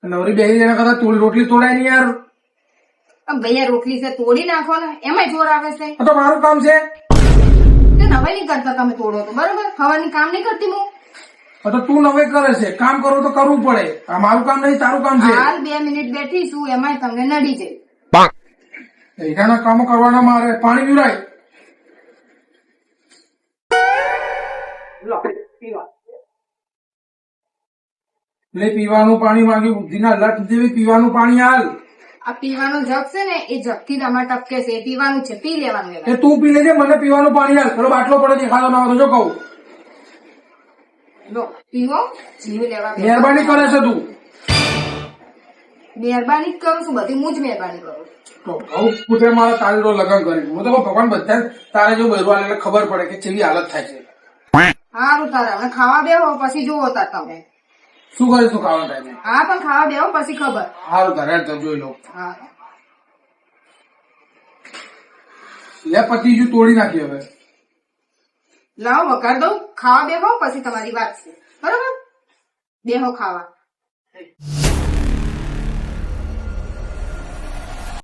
નવરી બેસી જણા કરતા રોટલી તોડાય નહીં યાર. ભૈયા રોટલી છે તોડી નાખો ને, એમાંય જોર આવે છે. આ તો મારું કામ છે. તે નવાઈ નહીં કરતા તમે તોડો તો બરોબર, હવાની કામ નહીં કરતી હું. આ તો તું નવે કરે છે, કામ કરો તો કરવું પડે. આ મારું કામ નહીં, તારું કામ છે. હાલ 2 મિનિટ બેઠી છું, એમાંય તમને નડી જાય. એના કામો કરવાના મારે. પાણી પીવડાય. લે પીવાનું પાણી માંગ્યું. બુદ્ધિના લટ જેવી પીવાનું પાણી હાલ. આ પીવાનું જગ છે ને, એ જગ થી તમારે ટપકે છે, એ પીવાનું છે, પી લેવાનું. એ તું પી લેજે, મને પીવાનું પાણી હાલ. પેલો બાટલો પડે દેખાતો ના હોય તો જો કહું. લો પીવો, જીવ લેવા બેઠા. મહેરબાની કરે છે તું. મહેરબાની જ કરું છું, બધી હું જ મહેરબાની કરું. તો બહુ પૂછે મારા તારે તો લગ્ન કરી. હું તો કહું ભગવાન બધા તારે જો બહેરવા એટલે ખબર પડે કે કેવી હાલત થાય છે. સારું તારે હવે ખાવા બેહો, પછી જુઓ તાર તમે. શું કરીશું ખાવા ટાઈમે? હા પણ ખાવા બેહો પછી ખબર. સારું તારે હેડ તો જોઈ લો. હા લે પતિ જો તોડી નાખી હવે. લાવો વઘાર દઉં, ખાવા બેહો પછી તમારી વાત છે બરોબર. બેહો ખાવા.